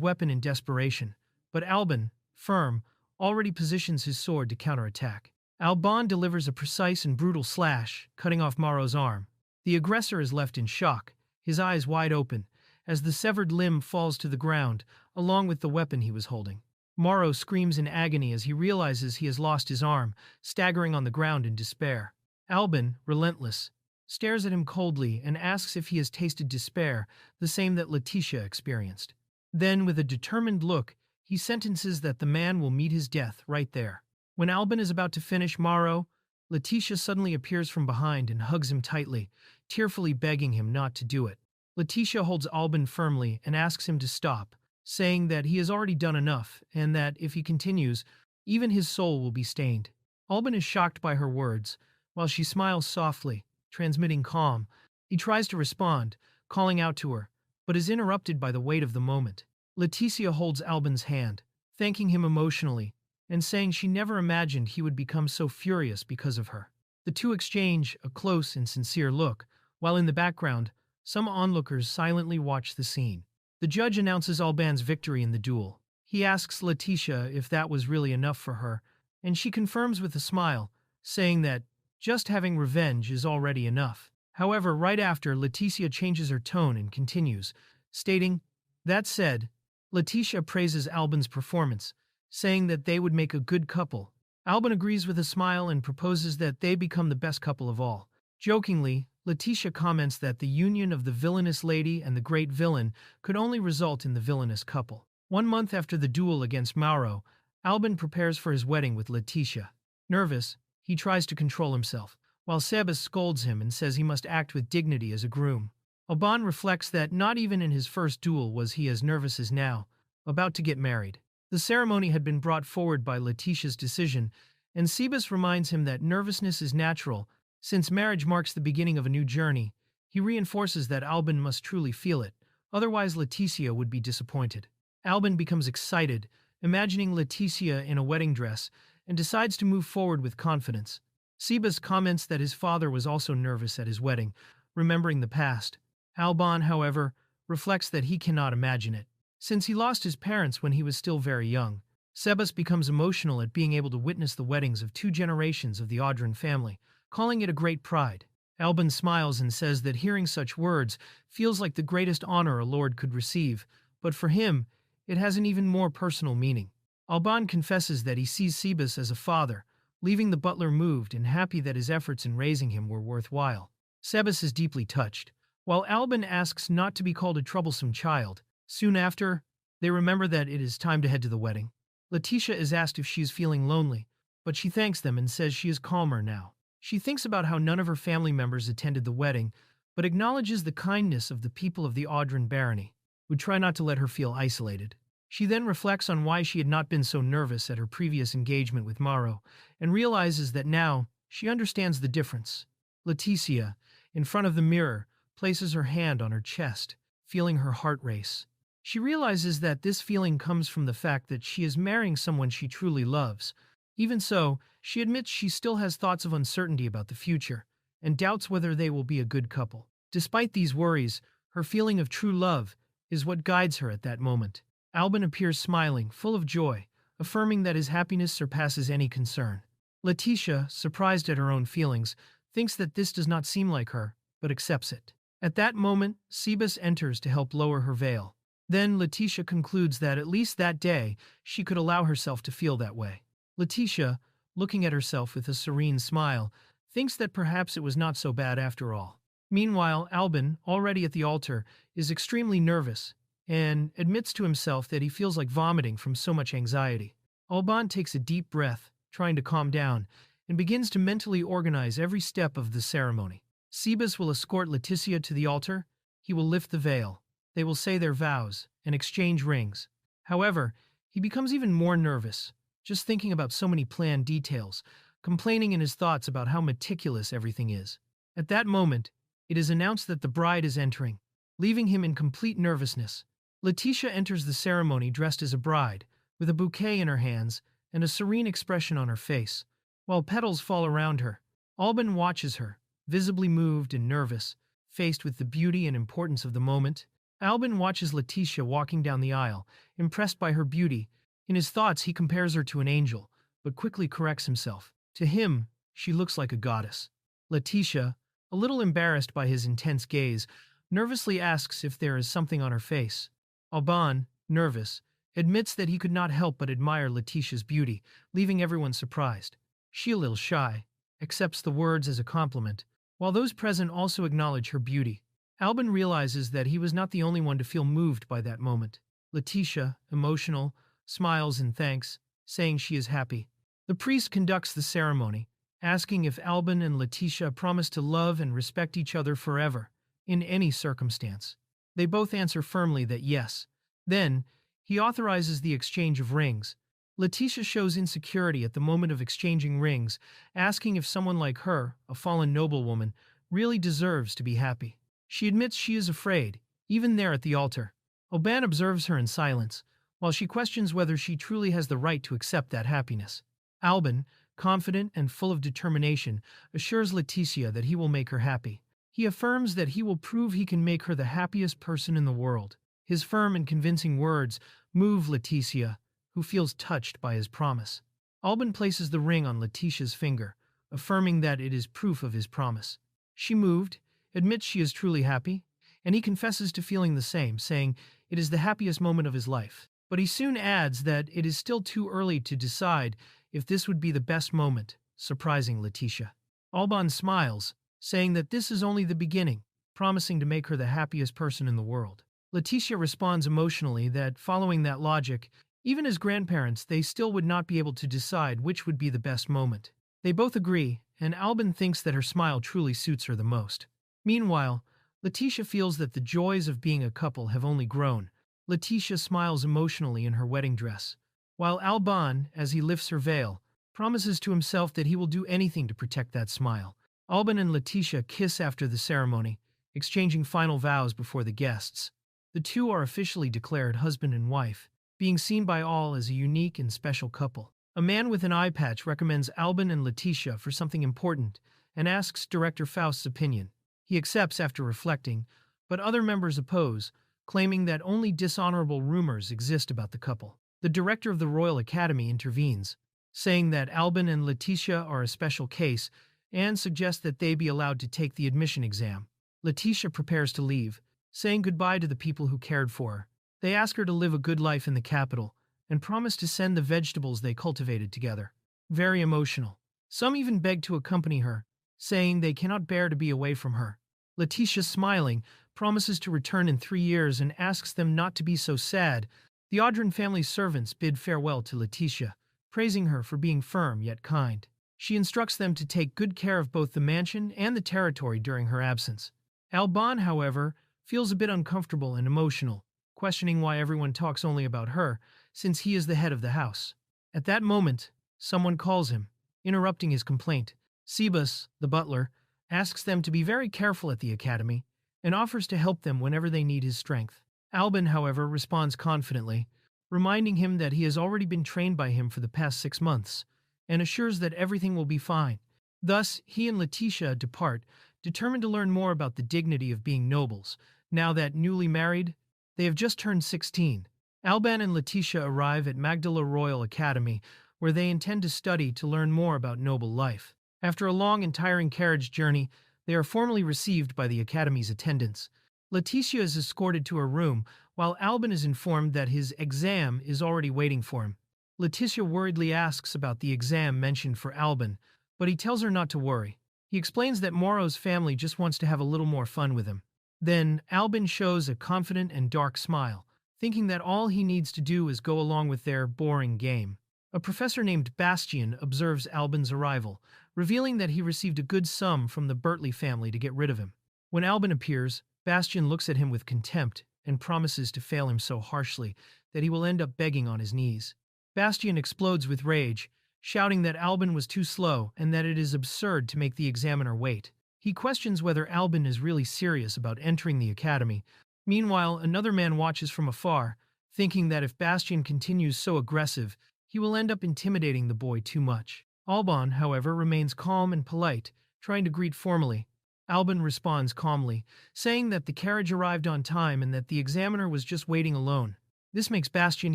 Speaker 1: weapon in desperation, but Alban, firm, already positions his sword to counterattack. Alban delivers a precise and brutal slash, cutting off Morrow's arm. The aggressor is left in shock, his eyes wide open, as the severed limb falls to the ground, along with the weapon he was holding. Morrow screams in agony as he realizes he has lost his arm, staggering on the ground in despair. Alban, relentless, stares at him coldly and asks if he has tasted despair, the same that Leticia experienced. Then, with a determined look, he sentences that the man will meet his death right there. When Alban is about to finish Maro, Letitia suddenly appears from behind and hugs him tightly, tearfully begging him not to do it. Letitia holds Alban firmly and asks him to stop, saying that he has already done enough and that if he continues, even his soul will be stained. Alban is shocked by her words, while she smiles softly, transmitting calm. He tries to respond, calling out to her, but is interrupted by the weight of the moment. Letitia holds Alban's hand, thanking him emotionally, and saying she never imagined he would become so furious because of her. The two exchange a close and sincere look, while in the background, some onlookers silently watch the scene. The judge announces Alban's victory in the duel. He asks Letitia if that was really enough for her, and she confirms with a smile, saying that just having revenge is already enough. However, right after, Letitia changes her tone and continues, stating, "That said," Letitia praises Alban's performance, saying that they would make a good couple. Alban agrees with a smile and proposes that they become the best couple of all. Jokingly, Letitia comments that the union of the villainous lady and the great villain could only result in the villainous couple. 1 month after the duel against Mauro, Alban prepares for his wedding with Letitia. Nervous, he tries to control himself, while Sebas scolds him and says he must act with dignity as a groom. Alban reflects that not even in his first duel was he as nervous as now, about to get married. The ceremony had been brought forward by Letitia's decision, and Sebas reminds him that nervousness is natural. Since marriage marks the beginning of a new journey, he reinforces that Alban must truly feel it, otherwise Letitia would be disappointed. Alban becomes excited, imagining Letitia in a wedding dress, and decides to move forward with confidence. Sebas comments that his father was also nervous at his wedding, remembering the past. Alban, however, reflects that he cannot imagine it, since he lost his parents when he was still very young. Sebas becomes emotional at being able to witness the weddings of 2 generations of the Audron family, calling it a great pride. Alban smiles and says that hearing such words feels like the greatest honor a lord could receive, but for him, it has an even more personal meaning. Alban confesses that he sees Sebas as a father, leaving the butler moved and happy that his efforts in raising him were worthwhile. Sebas is deeply touched, while Alban asks not to be called a troublesome child. Soon after, they remember that it is time to head to the wedding. Letitia is asked if she is feeling lonely, but she thanks them and says she is calmer now. She thinks about how none of her family members attended the wedding, but acknowledges the kindness of the people of the Audron barony, who try not to let her feel isolated. She then reflects on why she had not been so nervous at her previous engagement with Mauro, and realizes that now she understands the difference. Letitia, in front of the mirror, places her hand on her chest, feeling her heart race. She realizes that this feeling comes from the fact that she is marrying someone she truly loves. Even so, she admits she still has thoughts of uncertainty about the future, and doubts whether they will be a good couple. Despite these worries, her feeling of true love is what guides her at that moment. Alban appears smiling, full of joy, affirming that his happiness surpasses any concern. Letitia, surprised at her own feelings, thinks that this does not seem like her, but accepts it. At that moment, Sebas enters to help lower her veil. Then Letitia concludes that at least that day, she could allow herself to feel that way. Letitia, looking at herself with a serene smile, thinks that perhaps it was not so bad after all. Meanwhile, Alban, already at the altar, is extremely nervous and admits to himself that he feels like vomiting from so much anxiety. Alban takes a deep breath, trying to calm down, and begins to mentally organize every step of the ceremony. Sebas will escort Letitia to the altar. He will lift the veil. They will say their vows and exchange rings. However, he becomes even more nervous, just thinking about so many planned details, complaining in his thoughts about how meticulous everything is. At that moment, it is announced that the bride is entering, leaving him in complete nervousness. Letitia enters the ceremony dressed as a bride, with a bouquet in her hands and a serene expression on her face, while petals fall around her. Alban watches her, visibly moved and nervous, faced with the beauty and importance of the moment. Alban watches Letitia walking down the aisle, impressed by her beauty. In his thoughts, he compares her to an angel, but quickly corrects himself. To him, she looks like a goddess. Letitia, a little embarrassed by his intense gaze, nervously asks if there is something on her face. Alban, nervous, admits that he could not help but admire Letitia's beauty, leaving everyone surprised. She, a little shy, accepts the words as a compliment, while those present also acknowledge her beauty. Alban realizes that he was not the only one to feel moved by that moment. Letitia, emotional, smiles and thanks, saying she is happy. The priest conducts the ceremony, asking if Alban and Letitia promise to love and respect each other forever, in any circumstance. They both answer firmly that yes. Then, he authorizes the exchange of rings. Letitia shows insecurity at the moment of exchanging rings, asking if someone like her, a fallen noblewoman, really deserves to be happy. She admits she is afraid, even there at the altar. Oban observes her in silence, while she questions whether she truly has the right to accept that happiness. Alban, confident and full of determination, assures Letitia that he will make her happy. He affirms that he will prove he can make her the happiest person in the world. His firm and convincing words move Letitia, who feels touched by his promise. Alban places the ring on Letitia's finger, affirming that it is proof of his promise. She moved, admits she is truly happy, and he confesses to feeling the same, saying it is the happiest moment of his life. But he soon adds that it is still too early to decide if this would be the best moment, surprising Letitia. Alban smiles, saying that this is only the beginning, promising to make her the happiest person in the world. Letitia responds emotionally that, following that logic, even as grandparents, they still would not be able to decide which would be the best moment. They both agree, and Alban thinks that her smile truly suits her the most. Meanwhile, Letitia feels that the joys of being a couple have only grown. Letitia smiles emotionally in her wedding dress, while Alban, as he lifts her veil, promises to himself that he will do anything to protect that smile. Alban and Letitia kiss after the ceremony, exchanging final vows before the guests. The two are officially declared husband and wife, being seen by all as a unique and special couple. A man with an eye patch recommends Alban and Letitia for something important and asks director Faust's opinion. He accepts after reflecting, but other members oppose, claiming that only dishonorable rumors exist about the couple. The director of the Royal Academy intervenes, saying that Alban and Letitia are a special case and suggests that they be allowed to take the admission exam. Letitia prepares to leave, saying goodbye to the people who cared for her. They ask her to live a good life in the capital and promise to send the vegetables they cultivated together. Very emotional. Some even beg to accompany her, saying they cannot bear to be away from her. Letitia, smiling, promises to return in 3 years and asks them not to be so sad. The Audran family's servants bid farewell to Letitia, praising her for being firm yet kind. She instructs them to take good care of both the mansion and the territory during her absence. Alban, however, feels a bit uncomfortable and emotional, questioning why everyone talks only about her, since he is the head of the house. At that moment, someone calls him, interrupting his complaint. Sebas, the butler, asks them to be very careful at the academy and offers to help them whenever they need his strength. Alban, however, responds confidently, reminding him that he has already been trained by him for the past 6 months, and assures that everything will be fine. Thus, he and Letitia depart, determined to learn more about the dignity of being nobles. Now that newly married, they have just turned 16. Alban and Letitia arrive at Magdala Royal Academy, where they intend to study to learn more about noble life. After a long and tiring carriage journey, they are formally received by the Academy's attendants. Letitia is escorted to her room, while Alban is informed that his exam is already waiting for him. Letitia worriedly asks about the exam mentioned for Alban, but he tells her not to worry. He explains that Moro's family just wants to have a little more fun with him. Then, Alban shows a confident and dark smile, thinking that all he needs to do is go along with their boring game. A professor named Bastian observes Alban's arrival, revealing that he received a good sum from the Bertley family to get rid of him. When Alban appears, Bastian looks at him with contempt and promises to fail him so harshly that he will end up begging on his knees. Bastian explodes with rage, shouting that Alban was too slow and that it is absurd to make the examiner wait. He questions whether Alban is really serious about entering the academy. Meanwhile, another man watches from afar, thinking that if Bastian continues so aggressive, he will end up intimidating the boy too much. Alban, however, remains calm and polite, trying to greet formally. Alban responds calmly, saying that the carriage arrived on time and that the examiner was just waiting alone. This makes Bastian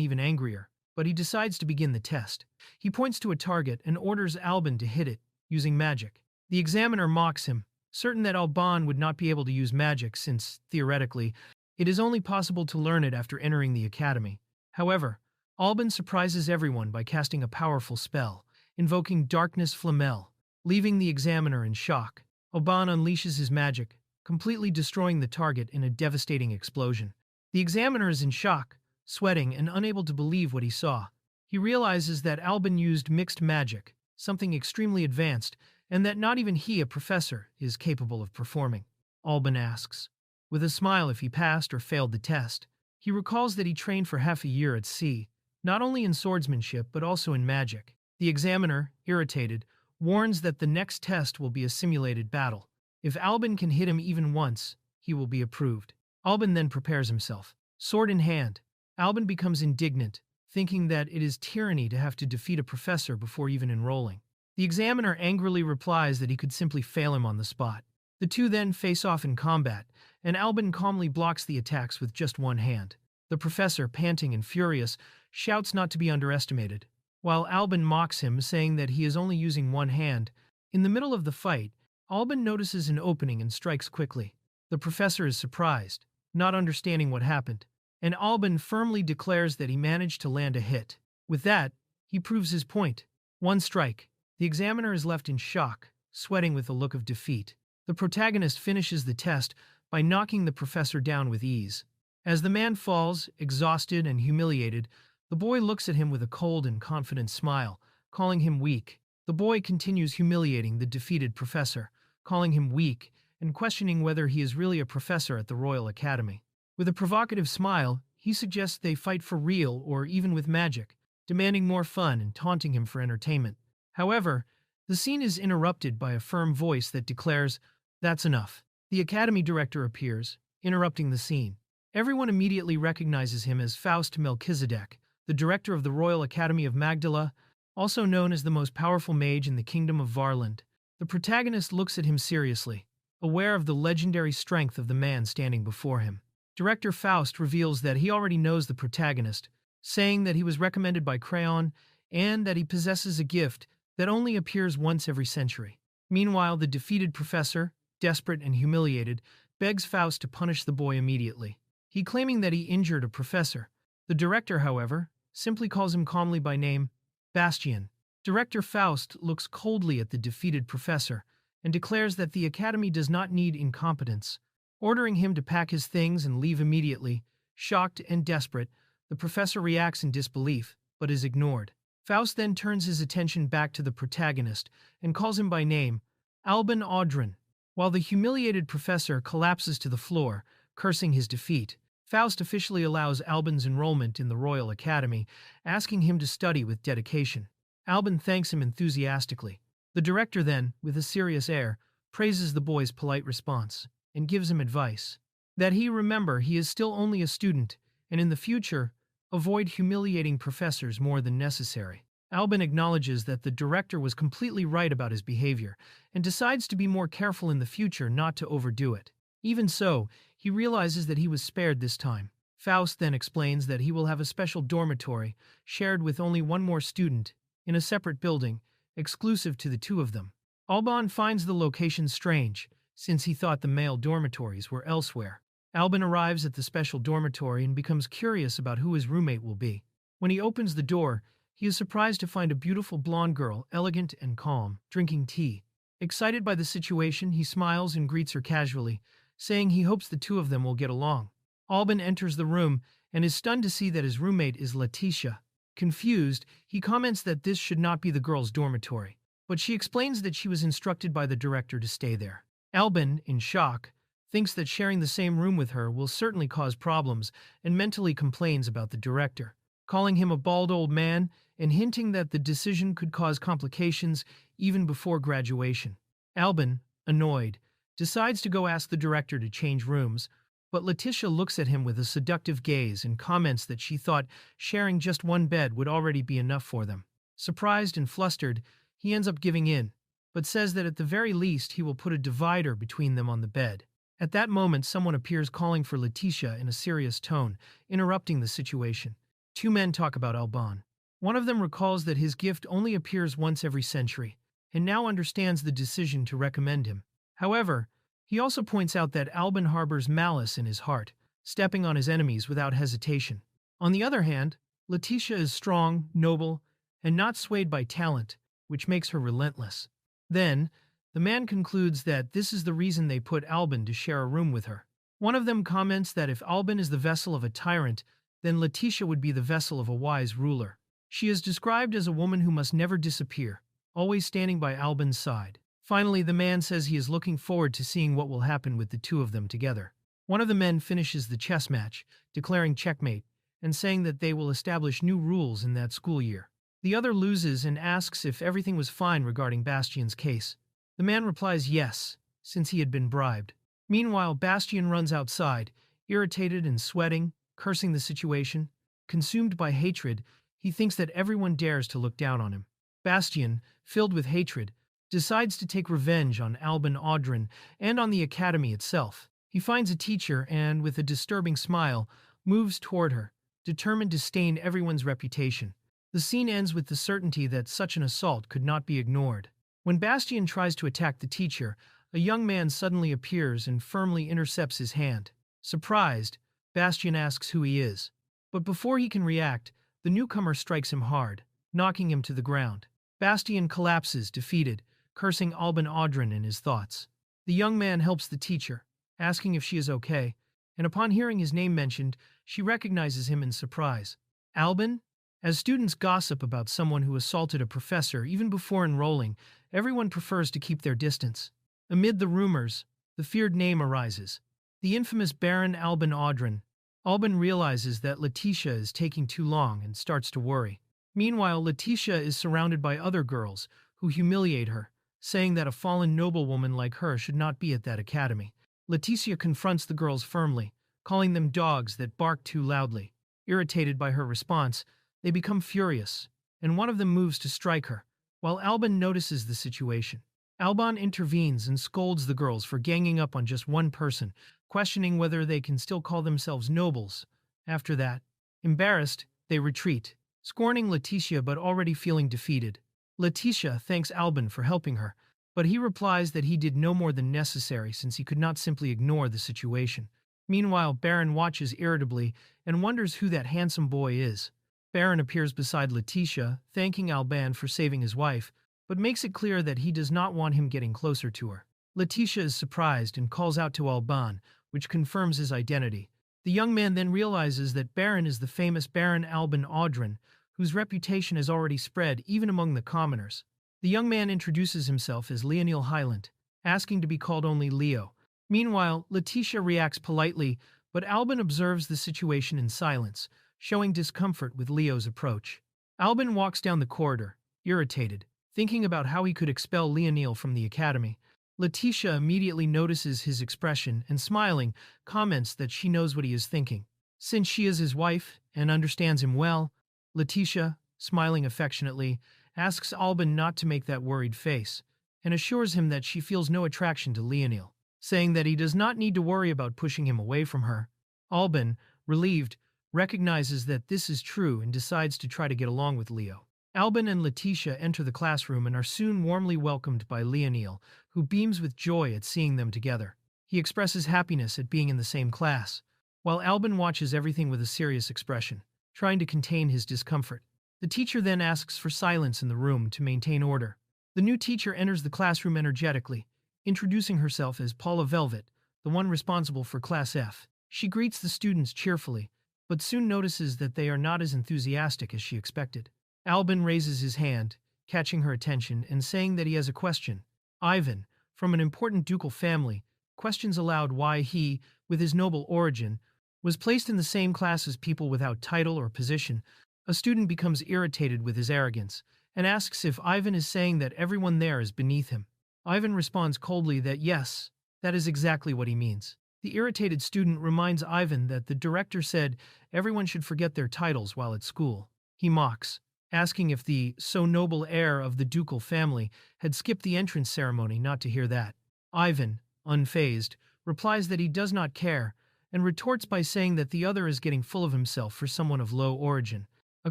Speaker 1: even angrier, but he decides to begin the test. He points to a target and orders Alban to hit it, using magic. The examiner mocks him, certain that Alban would not be able to use magic since, theoretically, it is only possible to learn it after entering the academy. However, Alban surprises everyone by casting a powerful spell, invoking Darkness Flamel, leaving the examiner in shock. Alban unleashes his magic, completely destroying the target in a devastating explosion. The examiner is in shock, sweating and unable to believe what he saw. He realizes that Albin used mixed magic, something extremely advanced, and that not even he, a professor, is capable of performing. Albin asks, with a smile, if he passed or failed the test. He recalls that he trained for half a year at sea, not only in swordsmanship but also in magic. The examiner, irritated, warns that the next test will be a simulated battle. If Albin can hit him even once, he will be approved. Albin then prepares himself. Sword in hand, Albin becomes indignant, thinking that it is tyranny to have to defeat a professor before even enrolling. The examiner angrily replies that he could simply fail him on the spot. The two then face off in combat, and Albin calmly blocks the attacks with just one hand. The professor, panting and furious, shouts not to be underestimated, while Albin mocks him, saying that he is only using one hand. In the middle of the fight, Albin notices an opening and strikes quickly. The professor is surprised, not understanding what happened, and Albin firmly declares that he managed to land a hit. With that, he proves his point. One strike. The examiner is left in shock, sweating with a look of defeat. The protagonist finishes the test by knocking the professor down with ease. As the man falls, exhausted and humiliated, the boy looks at him with a cold and confident smile, calling him weak. The boy continues humiliating the defeated professor, calling him weak, and questioning whether he is really a professor at the Royal Academy. With a provocative smile, he suggests they fight for real or even with magic, demanding more fun and taunting him for entertainment. However, the scene is interrupted by a firm voice that declares, "That's enough." The Academy director appears, interrupting the scene. Everyone immediately recognizes him as Faust Melchizedek, the director of the Royal Academy of Magdala, also known as the most powerful mage in the Kingdom of Varland. The protagonist looks at him seriously, aware of the legendary strength of the man standing before him. Director Faust reveals that he already knows the protagonist, saying that he was recommended by Crayon and that he possesses a gift that only appears once every century. Meanwhile, the defeated professor, desperate and humiliated, begs Faust to punish the boy immediately. He claiming that he injured a professor. The director, however, simply calls him calmly by name, Bastian. Director Faust looks coldly at the defeated professor and declares that the Academy does not need incompetence, ordering him to pack his things and leave immediately. Shocked and desperate, the professor reacts in disbelief, but is ignored. Faust then turns his attention back to the protagonist and calls him by name, Albin Audron. While the humiliated professor collapses to the floor, cursing his defeat, Faust officially allows Albin's enrollment in the Royal Academy, asking him to study with dedication. Albin thanks him enthusiastically. The director then, with a serious air, praises the boy's polite response and gives him advice that he remember he is still only a student and in the future, avoid humiliating professors more than necessary. Albin acknowledges that the director was completely right about his behavior and decides to be more careful in the future not to overdo it. Even so, he realizes that he was spared this time. Faust then explains that he will have a special dormitory shared with only one more student in a separate building, exclusive to the two of them. Albin finds the location strange, since he thought the male dormitories were elsewhere. Albin arrives at the special dormitory and becomes curious about who his roommate will be. When he opens the door, he is surprised to find a beautiful blonde girl, elegant and calm, drinking tea. Excited by the situation, he smiles and greets her casually, saying he hopes the two of them will get along. Albin enters the room and is stunned to see that his roommate is Letitia. Confused, he comments that this should not be the girl's dormitory, but she explains that she was instructed by the director to stay there. Albin, in shock, thinks that sharing the same room with her will certainly cause problems and mentally complains about the director, calling him a bald old man and hinting that the decision could cause complications even before graduation. Albin, annoyed, decides to go ask the director to change rooms, but Letitia looks at him with a seductive gaze and comments that she thought sharing just one bed would already be enough for them. Surprised and flustered, he ends up giving in, but says that at the very least he will put a divider between them on the bed. At that moment, someone appears calling for Letitia in a serious tone, interrupting the situation. Two men talk about Albin. One of them recalls that his gift only appears once every century, and now understands the decision to recommend him. However, he also points out that Albin harbors malice in his heart, stepping on his enemies without hesitation. On the other hand, Letitia is strong, noble, and not swayed by talent, which makes her relentless. Then, the man concludes that this is the reason they put Albin to share a room with her. One of them comments that if Albin is the vessel of a tyrant, then Letitia would be the vessel of a wise ruler. She is described as a woman who must never disappear, always standing by Albin's side. Finally, the man says he is looking forward to seeing what will happen with the two of them together. One of the men finishes the chess match, declaring checkmate, and saying that they will establish new rules in that school year. The other loses and asks if everything was fine regarding Bastian's case. The man replies yes, since he had been bribed. Meanwhile, Bastian runs outside, irritated and sweating, cursing the situation. Consumed by hatred, he thinks that everyone dares to look down on him. Bastian, filled with hatred, decides to take revenge on Albin Audron and on the academy itself. He finds a teacher and, with a disturbing smile, moves toward her, determined to stain everyone's reputation. The scene ends with the certainty that such an assault could not be ignored. When Bastian tries to attack the teacher, a young man suddenly appears and firmly intercepts his hand. Surprised, Bastian asks who he is. But before he can react, the newcomer strikes him hard, knocking him to the ground. Bastian collapses, defeated, cursing Albin Audron in his thoughts. The young man helps the teacher, asking if she is okay, and upon hearing his name mentioned, she recognizes him in surprise. Albin? As students gossip about someone who assaulted a professor even before enrolling, everyone prefers to keep their distance. Amid the rumors, the feared name arises. The infamous Baron Albin Audron. Albin realizes that Letitia is taking too long and starts to worry. Meanwhile, Letitia is surrounded by other girls who humiliate her, saying that a fallen noblewoman like her should not be at that academy. Letitia confronts the girls firmly, calling them dogs that bark too loudly. Irritated by her response, they become furious, and one of them moves to strike her, while Albin notices the situation. Albin intervenes and scolds the girls for ganging up on just one person, questioning whether they can still call themselves nobles. After that, embarrassed, they retreat, scorning Letitia but already feeling defeated. Letitia thanks Albin for helping her, but he replies that he did no more than necessary since he could not simply ignore the situation. Meanwhile, Baron watches irritably and wonders who that handsome boy is. Baron appears beside Letitia, thanking Albin for saving his wife, but makes it clear that he does not want him getting closer to her. Letitia is surprised and calls out to Albin, which confirms his identity. The young man then realizes that Baron is the famous Baron Albin Audron, whose reputation has already spread even among the commoners. The young man introduces himself as Leonil Hylant, asking to be called only Leo. Meanwhile, Letitia reacts politely, but Albin observes the situation in silence, showing discomfort with Leo's approach. Albin walks down the corridor, irritated, thinking about how he could expel Leonil from the academy. Letitia immediately notices his expression and, smiling, comments that she knows what he is thinking. Since she is his wife and understands him well, Letitia, smiling affectionately, asks Albin not to make that worried face, and assures him that she feels no attraction to Leonil, saying that he does not need to worry about pushing him away from her. Albin, relieved, recognizes that this is true and decides to try to get along with Leo. Albin and Letitia enter the classroom and are soon warmly welcomed by Leonil, who beams with joy at seeing them together. He expresses happiness at being in the same class, while Albin watches everything with a serious expression, trying to contain his discomfort. The teacher then asks for silence in the room to maintain order. The new teacher enters the classroom energetically, introducing herself as Paula Velvet, the one responsible for Class F. She greets the students cheerfully, but soon notices that they are not as enthusiastic as she expected. Albin raises his hand, catching her attention and saying that he has a question. Ivan, from an important ducal family, questions aloud why he, with his noble origin, was placed in the same class as people without title or position. A student becomes irritated with his arrogance and asks if Ivan is saying that everyone there is beneath him. Ivan responds coldly that yes, that is exactly what he means. The irritated student reminds Ivan that the director said everyone should forget their titles while at school. He mocks, asking if the so noble heir of the ducal family had skipped the entrance ceremony not to hear that. Ivan, unfazed, replies that he does not care, and retorts by saying that the other is getting full of himself for someone of low origin. A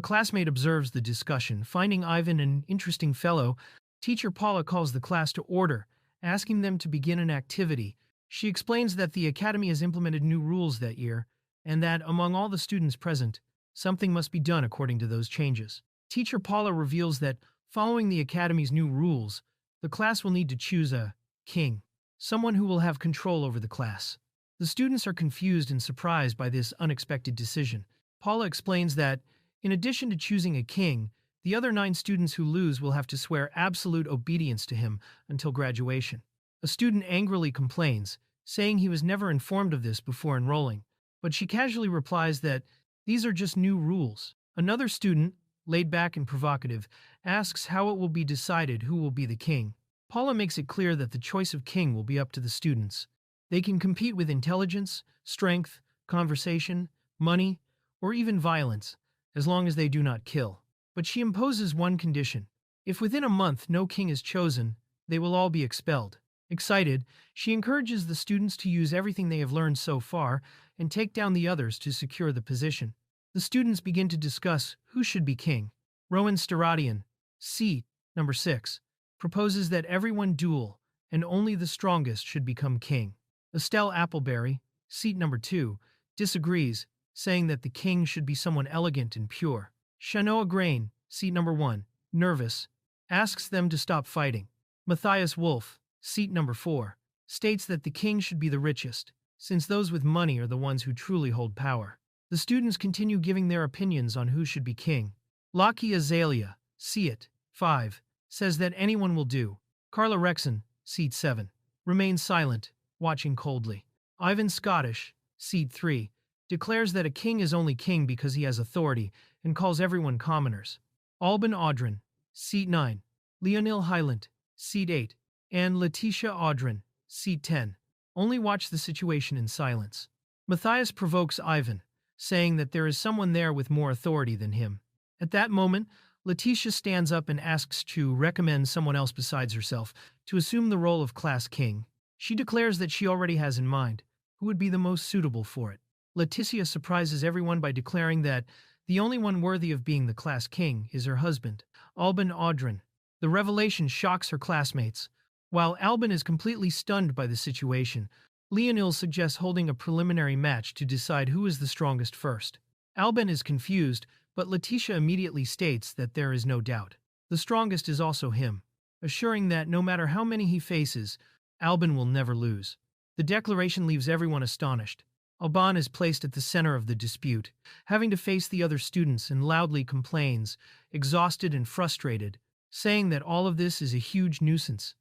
Speaker 1: classmate observes the discussion, finding Ivan an interesting fellow. Teacher Paula calls the class to order, asking them to begin an activity. She explains that the academy has implemented new rules that year, and that, among all the students present, something must be done according to those changes. Teacher Paula reveals that, following the academy's new rules, the class will need to choose a king, someone who will have control over the class. The students are confused and surprised by this unexpected decision, Paula explains that, in addition to choosing a king, the other 9 students who lose will have to swear absolute obedience to him until graduation. A student angrily complains, saying he was never informed of this before enrolling, but she casually replies that these are just new rules. Another student, laid back and provocative, asks how it will be decided who will be the king. Paula makes it clear that the choice of king will be up to the students. They can compete with intelligence, strength, conversation, money, or even violence, as long as they do not kill. But she imposes one condition. If within a month no king is chosen, they will all be expelled. Excited, she encourages the students to use everything they have learned so far and take down the others to secure the position. The students begin to discuss who should be king. Rowan Staradian, seat number 6, proposes that everyone duel and only the strongest should become king. Estelle Appleberry, seat number 2, disagrees, saying that the king should be someone elegant and pure. Shanoa Grain, seat number 1, nervous, asks them to stop fighting. Matthias Wolf, seat number 4, states that the king should be the richest, since those with money are the ones who truly hold power. The students continue giving their opinions on who should be king. Laki Azalea, seat 5, says that anyone will do. Carla Rexon, seat 7, remains silent, watching coldly. Ivan Scottish, seat 3, declares that a king is only king because he has authority and calls everyone commoners. Alban Audrin, seat 9, Leonil Hylant, seat 8, and Letitia Audrin, seat 10, only watch the situation in silence. Matthias provokes Ivan, saying that there is someone there with more authority than him. At that moment, Letitia stands up and asks to recommend someone else besides herself to assume the role of class king. She declares that she already has in mind who would be the most suitable for it. Letitia surprises everyone by declaring that the only one worthy of being the class king is her husband, Alban Audrin. The revelation shocks her classmates. While Alban is completely stunned by the situation, Leonil suggests holding a preliminary match to decide who is the strongest first. Alban is confused, but Letitia immediately states that there is no doubt. The strongest is also him, assuring that no matter how many he faces, Alban will never lose. The declaration leaves everyone astonished. Alban is placed at the center of the dispute, having to face the other students, and loudly complains, exhausted and frustrated, saying that all of this is a huge nuisance.